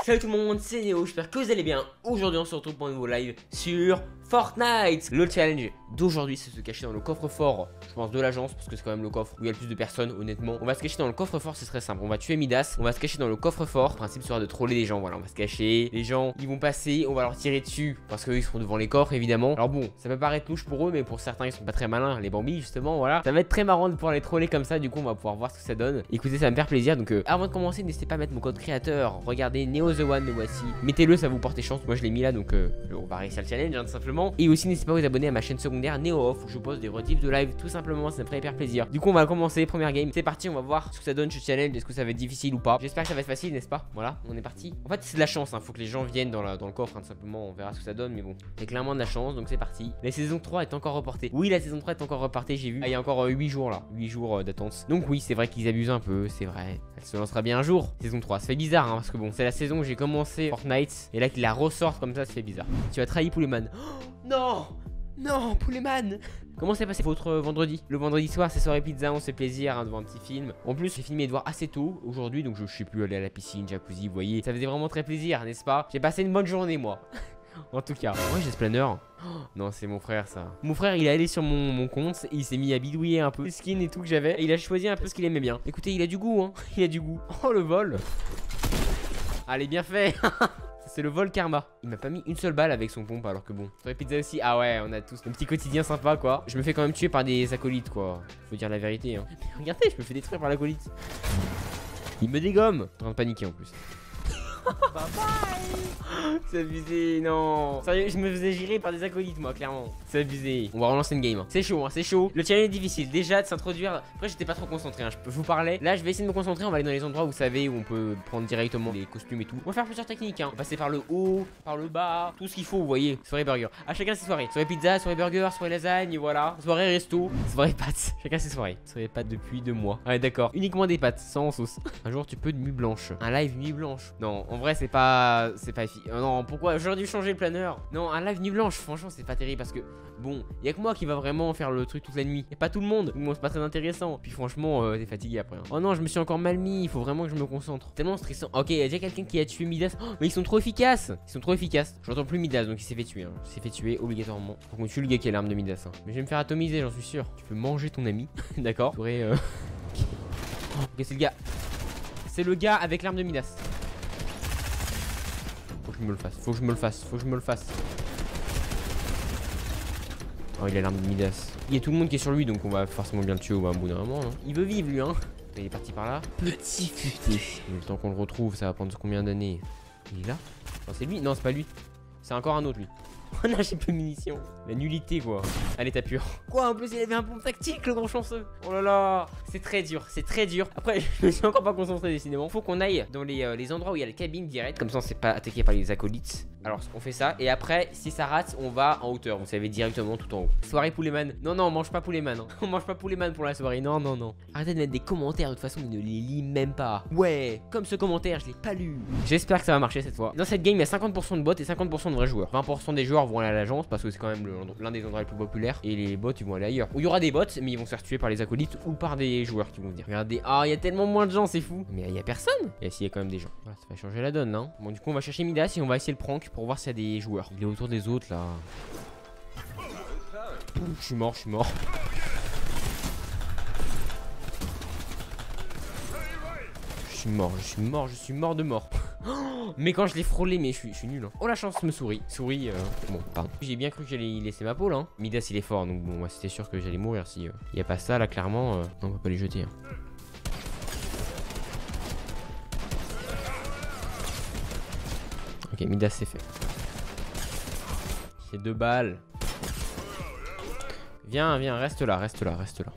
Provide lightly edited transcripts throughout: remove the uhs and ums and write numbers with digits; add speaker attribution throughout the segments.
Speaker 1: Salut tout le monde, c'est Néo, j'espère que vous allez bien. Aujourd'hui on se retrouve pour un nouveau live sur Fortnite. Le challenge d'aujourd'hui c'est se cacher dans le coffre-fort, je pense de l'agence, parce que c'est quand même le coffre où il y a le plus de personnes honnêtement. On va se cacher dans le coffre-fort, c'est très simple, on va tuer Midas, on va se cacher dans le coffre-fort. Le principe sera de troller les gens, voilà, on va se cacher. Les gens ils vont passer, on va leur tirer dessus parce qu'ils seront devant les coffres évidemment. Alors bon, ça peut paraître louche pour eux, mais pour certains ils sont pas très malins, les bambis justement, voilà. Ça va être très marrant de pouvoir les troller comme ça, du coup on va pouvoir voir ce que ça donne. Écoutez, ça va me faire plaisir, donc avant de commencer n'hésitez pas à mettre mon code créateur. Regardez Neo The One, le voici. Mettez-le, ça vous porte chance. Moi je l'ai mis là, donc on va réussir le challenge hein, tout simplement. Et aussi n'hésitez pas à vous abonner à ma chaîne secondaire Neo Off où je pose des rediffs de live tout simplement, ça me ferait hyper plaisir. Du coup on va commencer, première game, c'est parti, on va voir ce que ça donne ce challenge, est-ce que ça va être difficile ou pas. J'espère que ça va être facile, n'est-ce pas? Voilà, on est parti. En fait c'est de la chance, hein. Faut que les gens viennent dans le coffre hein, tout simplement, on verra ce que ça donne, mais bon, c'est clairement de la chance, donc c'est parti. La saison 3 est encore reportée. Oui, la saison 3 est encore reportée, j'ai vu. Ah, il y a encore 8 jours là, 8 jours d'attente. Donc oui, c'est vrai qu'ils abusent un peu, c'est vrai. Elle se lancera bien un jour. Saison 3, ça fait bizarre hein, parce que bon, c'est la saison où j'ai commencé Fortnite et là qu'ils la ressortent comme ça fait bizarre. Tu as trahi Pouleman. Oh, non! Non, Pouleman! Comment s'est passé votre vendredi? Le vendredi soir, c'est soirée pizza, on se fait plaisir hein, devant un petit film. En plus, j'ai filmé Edouard assez tôt aujourd'hui, donc je sais plus aller à la piscine, jacuzzi, vous voyez. Ça faisait vraiment très plaisir, n'est-ce pas? J'ai passé une bonne journée, moi. En tout cas, ouais, j'ai ce planeur. Oh, non, c'est mon frère, ça. Mon frère, il est allé sur mon compte et il s'est mis à bidouiller un peu les skins et tout que j'avais. Et il a choisi un peu ce qu'il aimait bien. Écoutez, il a du goût, hein. Il a du goût. Oh, le vol. Allez, bien fait. C'est le vol karma. Il m'a pas mis une seule balle avec son pompe alors que bon. Sur les pizzas aussi. Ah ouais, on a tous un petit quotidien sympa quoi. Je me fais quand même tuer par des acolytes quoi. Faut dire la vérité hein. Mais regardez, je me fais détruire par l'acolyte. Il me dégomme. En train de paniquer en plus. Bye bye. C'est abusé, non. Sérieux, je me faisais girer par des acolytes moi, clairement. C'est abusé. On va relancer une game hein. C'est chaud, hein, c'est chaud. Le challenge est difficile. Déjà de s'introduire. Après j'étais pas trop concentré hein. Je vous parlais. Là je vais essayer de me concentrer. On va aller dans les endroits vous savez où on peut prendre directement les costumes et tout. On va faire plusieurs techniques hein. On va passer par le haut, par le bas, tout ce qu'il faut, vous voyez. Soirée burger. À chacun ses soirées. Soirée pizza, soirée burger, soirée lasagne, voilà. Soirée resto, soirée pâtes. Chacun ses soirées. Soirée pâtes depuis 2 mois. Ouais d'accord. Uniquement des pâtes, sans sauce. Un jour tu peux de nuit blanche. Un live nuit blanche. Non, en vrai c'est pas non, pourquoi j'aurais dû changer le planeur. Non, un live nuit blanche, franchement c'est pas terrible parce que bon, y a que moi qui va vraiment faire le truc toute la nuit. Et pas tout le monde. Bon, c'est pas très intéressant. Puis franchement, t'es fatigué après. Hein. Oh non, je me suis encore mal mis. Il faut vraiment que je me concentre. Tellement stressant. Ok, il y a déjà quelqu'un qui a tué Midas. Oh, mais ils sont trop efficaces. Ils sont trop efficaces. J'entends plus Midas, donc il s'est fait tuer. Hein. Il s'est fait tuer obligatoirement. Faut qu'on tue le gars qui a l'arme de Midas. Hein. Mais je vais me faire atomiser, j'en suis sûr. Tu peux manger ton ami. D'accord. Ok, c'est le gars. C'est le gars avec l'arme de Midas. Faut que je me le fasse. Faut que je me le fasse. Faut que je me le fasse. Oh, il a l'arme de Midas. Il y a tout le monde qui est sur lui, donc on va forcément bien le tuer au bout d'un moment. Hein. Il veut vivre, lui, hein. Il est parti par là. Petit futé. Le temps qu'on le retrouve, ça va prendre combien d'années? Il est là? Non, c'est lui? Non, c'est pas lui. C'est encore un autre, lui. Oh non, j'ai peu de munitions. La nullité, quoi. Allez, t'as pur. Quoi, en plus, il avait un pompe tactique, le grand chanceux. Oh là là. C'est très dur, c'est très dur. Après, je me suis encore pas concentré, décidément. Faut qu'on aille dans les endroits où il y a la cabine direct. Comme ça, on s'est pas attaqué par les acolytes. Alors, on fait ça. Et après, si ça rate, on va en hauteur. Vous savez, directement tout en haut. Soirée Pouleman. Non, non, on mange pas Pouleman. Hein. On mange pas Pouleman pour la soirée. Non, non, non. Arrêtez de mettre des commentaires. De toute façon, il ne les lit même pas. Ouais, comme ce commentaire, je l'ai pas lu. J'espère que ça va marcher cette fois. Dans cette game, il y a 50% de bots et 50% de vrais joueurs. 20% des joueurs vont aller à l'agence parce que c'est quand même l'un des endroits les plus populaires. Et les bots, ils vont aller ailleurs. Où il y aura des bots, mais ils vont se faire tuer par les acolytes ou par des joueurs qui vont dire. Regardez, ah, il y a tellement moins de gens, c'est fou. Mais il y a personne. Et s'il y a quand même des gens. Voilà, ça va changer la donne, hein. Bon, du coup, on va chercher Midas et on va essayer le prank pour voir s'il y a des joueurs. Il est autour des autres là. Je suis mort, je suis mort. Je suis mort, je suis mort, je suis mort de mort. Mais quand je l'ai frôlé, mais je suis nul. Hein. Oh la chance me sourit. Souris, bon, pardon. J'ai bien cru que j'allais y laisser ma peau là. Hein. Midas il est fort, donc bon, moi c'était sûr que j'allais mourir si y a pas ça là, clairement. Non, on va pas les jeter. Hein. Ok, Midas c'est fait. C'est 2 balles. Viens, viens, reste là, reste là, reste là.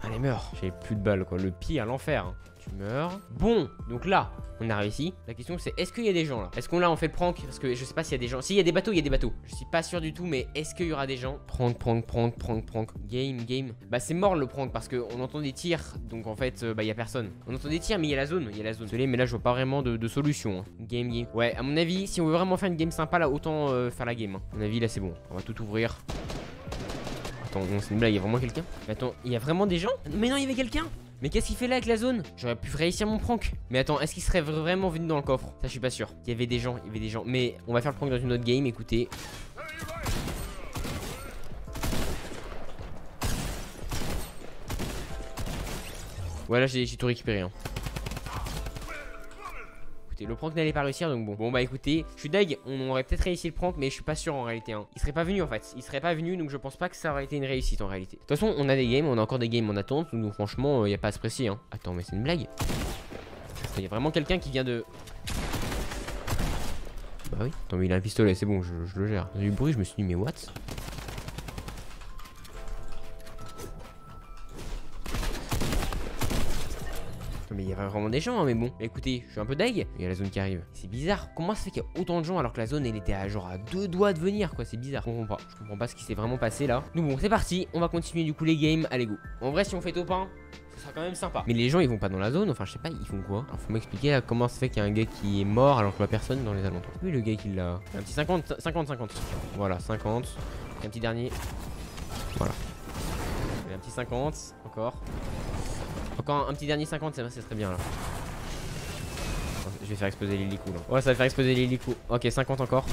Speaker 1: Allez, meurs. J'avais plus de balles quoi. Le pire, l'enfer. Hein. Tu meurs. Bon, donc là, on a réussi. La question c'est, est-ce qu'il y a des gens là? Est-ce qu'on là on fait le prank? Parce que je sais pas s'il y a des gens. S'il y a des bateaux, il y a des bateaux. Je suis pas sûr du tout, mais est-ce qu'il y aura des gens? Prank, prank, prank, prank, prank. Game, game. Bah c'est mort le prank parce qu'on entend des tirs. Donc en fait, bah il y a personne. On entend des tirs, mais il y a la zone. Il y a la zone. Désolé, mais là je vois pas vraiment de solution. Hein. Game, game. Ouais, à mon avis, si on veut vraiment faire une game sympa là, autant faire la game. Hein. À mon avis, là c'est bon. On va tout ouvrir. Attends, non, c'est une blague, il y a vraiment quelqu'un? Attends, il y a vraiment des gens? Mais non, il y avait quelqu'un! Mais qu'est-ce qu'il fait là avec la zone? J'aurais pu réussir mon prank. Mais attends, est-ce qu'il serait vraiment venu dans le coffre? Ça, je suis pas sûr. Il y avait des gens, Mais on va faire le prank dans une autre game, écoutez. Voilà, j'ai tout récupéré. Hein. Écoutez, le prank n'allait pas réussir, donc bon. Bon, bah écoutez, je suis deg. On aurait peut-être réussi le prank, mais je suis pas sûr en réalité. Hein. Il serait pas venu en fait. Il serait pas venu, donc je pense pas que ça aurait été une réussite en réalité. De toute façon, on a des games, on a encore des games en attente. Donc franchement, y a pas à se presser. Hein. Attends, mais c'est une blague. Il y a vraiment quelqu'un qui vient de. Bah oui. Attends, mais il a un pistolet, c'est bon, je le gère. J'ai eu du bruit, je me suis dit, mais what? Mais il y avait vraiment des gens, hein, mais bon. Écoutez, je suis un peu deg. Il y a la zone qui arrive. C'est bizarre. Comment ça fait qu'il y a autant de gens alors que la zone elle était à genre à 2 doigts de venir, quoi? C'est bizarre. Je comprends pas. Je comprends pas ce qui s'est vraiment passé là. Donc bon, c'est parti. On va continuer du coup les games. Allez, go. En vrai, si on fait top 1, ça sera quand même sympa. Mais les gens ils vont pas dans la zone. Enfin, je sais pas, ils font quoi? Alors, faut m'expliquer là, comment ça fait qu'il y a un gars qui est mort alors que je vois personne dans les alentours. Oui, le gars qui l'a. Un petit 50. Voilà, 50. Un petit dernier. Voilà. Et un petit 50. Encore. Encore un petit dernier 50, ça serait bien là. Je vais faire exploser l'hélico là. Ouais, ça va faire exploser l'hélico. Ok, 50 encore.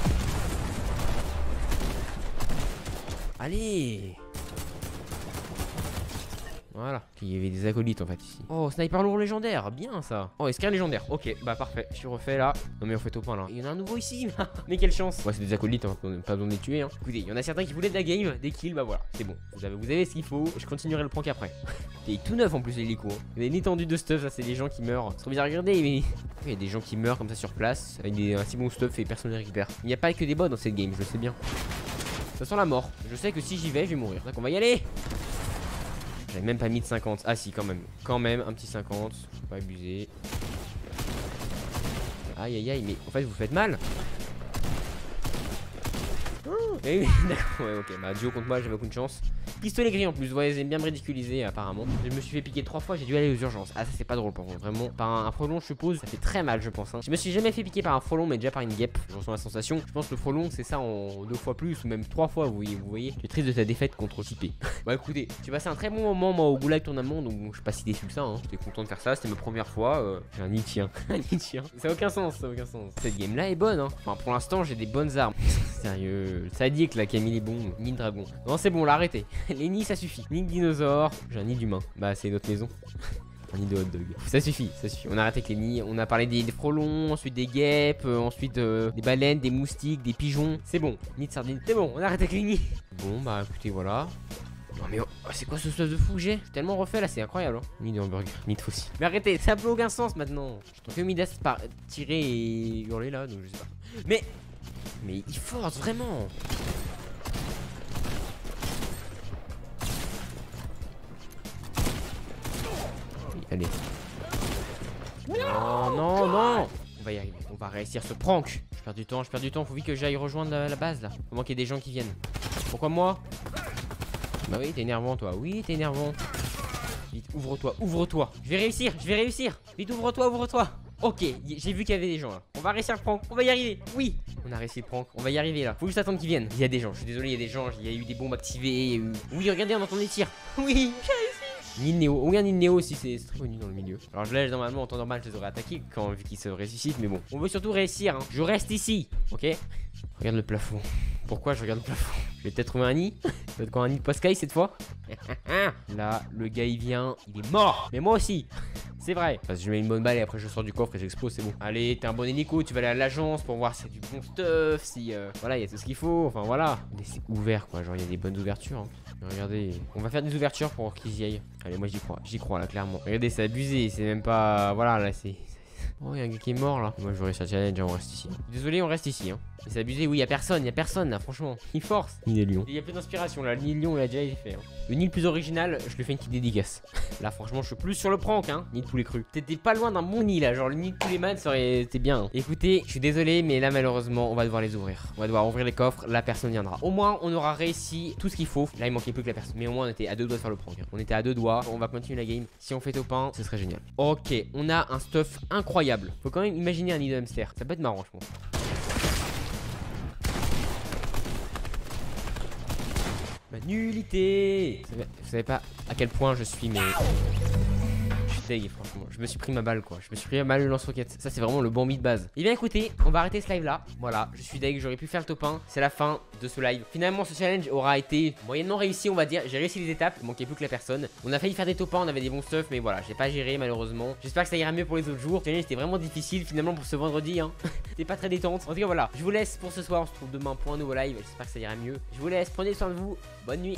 Speaker 1: Allez. Voilà, il y avait des acolytes en fait ici. Oh, sniper lourd légendaire, bien ça. Oh, escale légendaire, ok, bah parfait. Je suis refait là. Non mais on fait au point là. Il y en a un nouveau ici. Mais quelle chance. Ouais, c'est des acolytes, hein. On n'a pas besoin de les tuer. Hein. Écoutez, il y en a certains qui voulaient de la game, des kills, bah voilà, c'est bon. Vous avez ce qu'il faut. Je continuerai le prank après. Il est tout neuf en plus l'hélico. Hein. Il y a une étendue de stuff, ça c'est des gens qui meurent. C'est trop bizarre à regarder, mais il y a des gens qui meurent comme ça sur place avec un si bon stuff et personne ne les récupère. Il n'y a pas que des bots dans cette game, je le sais bien. Ça sent la mort. Je sais que si j'y vais, je vais mourir. Donc on va y aller. J'avais même pas mis de 50. Ah si, quand même. Quand même, un petit 50. Faut pas abuser. Aïe aïe aïe, mais en fait vous faites mal. Eh oui, d'accord, ouais, ok. Bah, duo contre moi, j'avais aucune chance. Pistolet gris en plus, ouais, ils aiment bien me ridiculiser apparemment. Je me suis fait piquer 3 fois, j'ai dû aller aux urgences. Ah, ça c'est pas drôle par contre, vraiment. Par un frelon, je suppose, ça fait très mal, je pense. Hein. Je me suis jamais fait piquer par un frelon, mais déjà par une guêpe. Je ressens la sensation. Je pense que le frelon, c'est ça en 2 fois plus, ou même 3 fois, vous voyez. Tu es triste de ta défaite contre Tipé. Bah écoutez, j'ai passé un très bon moment, moi, au Goulag Tournament, donc je suis pas si déçu que ça. Hein. J'étais content de faire ça, c'était ma première fois. J'ai un nitien. Un nitien. Ça a aucun sens, ça a aucun sens. Cette game là est bonne, hein. Enfin, pour l'instant, j'ai des bonnes armes. Sérieux, ça dit que là, Camille est bon. Nid de dragon. Non, c'est bon, l'arrêtez. Les nids, ça suffit. Nid de dinosaure. J'ai un nid d'humain. Bah, c'est notre maison. Un nid de hot dog. Ça suffit, ça suffit. On a arrêté avec les nids. On a parlé des frelons, ensuite des guêpes, ensuite des baleines, des moustiques, des pigeons. C'est bon. Nid de sardines. C'est bon, on a arrêté avec les nids. Bon, bah écoutez, voilà. Non mais oh, c'est quoi ce stuff de fou que j'ai? Tellement refait là, c'est incroyable. Hein. Nid de hamburger, nid de faucille. Mais arrêtez, ça n'a plus aucun sens maintenant. Je que Midas par tirer et hurler là, donc je sais pas. Mais il force vraiment. Allez. Non, non, non. On va y arriver. On va réussir ce prank. Je perds du temps. Faut vite que j'aille rejoindre la base là. Faut qu'il y ait des gens qui viennent. Pourquoi moi? Bah oui, t'es énervant toi. Oui, t'es énervant. Vite, ouvre-toi. Je vais réussir. Vite, ouvre-toi. Ok, j'ai vu qu'il y avait des gens là. On va réussir le prank. On va y arriver. Oui. On a réussi le prank. On va y arriver là. Faut juste attendre qu'ils viennent. Il y a des gens. Je suis désolé, il y a des gens. Il y a eu des bombes activées. Oui, regardez, on entend des tirs. Oui. Ni de Néo, ou bien ni de Néo aussi, c'est très connu dans le milieu. Alors je laisse normalement en temps normal, je les aurais attaqués quand vu qu'ils se ressuscitent, mais bon. On veut surtout réussir, hein. Je reste ici, ok? Regarde le plafond. Pourquoi je regarde le plafond? Je vais peut-être trouver un nid. Peut-être qu'on a un nid de Pascal cette fois. Là, le gars il vient, il est mort. Mais moi aussi. C'est vrai. Parce que je mets une bonne balle et après je sors du coffre et j'explose, c'est bon. Allez, t'es un bon hélico, tu vas aller à l'agence pour voir si c'est du bon stuff, si voilà, il y a tout ce qu'il faut. Enfin voilà. Mais c'est ouvert quoi, genre il y a des bonnes ouvertures. Hein. Regardez, on va faire des ouvertures pour qu'ils y aillent. Allez, moi j'y crois là, clairement. Regardez, c'est abusé, c'est même pas. Voilà, là c'est. Oh, il y a un gars qui est mort là. Moi je vais réussir le challenge, on reste ici. Désolé, on reste ici. Hein. C'est abusé, oui, y a personne là, franchement. Il force. Nid des lions. Il y a plus d'inspiration là, le nid de lion il a déjà été fait. Hein. Le nid le plus original, je lui fais une petite dédicace. Là, franchement, je suis plus sur le prank, hein. Nid de poulet cru. T'étais pas loin d'un bon nid là, genre le nid de poulet man ça aurait été bien. Hein. Écoutez, je suis désolé, mais là, malheureusement, on va devoir les ouvrir. On va devoir ouvrir les coffres, la personne viendra. Au moins, on aura réussi tout ce qu'il faut. Là, il manquait plus que la personne. Mais au moins, on était à 2 doigts de faire le prank. Hein. On était à 2 doigts. On va continuer la game. Si on fait top 1, ce serait génial. Ok, on a un stuff incroyable. Faut quand même imaginer un nid de hamster. Ça peut être marrant, je pense. Ma nullité. Vous savez pas à quel point je suis mais deg franchement. Je me suis pris ma balle quoi. Je me suis pris ma balle de lance-roquette. Ça c'est vraiment le bon de base. Et bien écoutez, on va arrêter ce live là. Voilà, je suis deg, j'aurais pu faire le top 1. C'est la fin de ce live. Finalement ce challenge aura été moyennement réussi on va dire. J'ai réussi les étapes, il manquait plus que la personne. On a failli faire des top 1, on avait des bons stuff, mais voilà, j'ai pas géré malheureusement. J'espère que ça ira mieux pour les autres jours. Ce challenge était vraiment difficile finalement pour ce vendredi hein. C'était pas très détente. En tout cas voilà, je vous laisse pour ce soir. On se retrouve demain pour un nouveau live. J'espère que ça ira mieux. Je vous laisse, prenez soin de vous. Bonne nuit.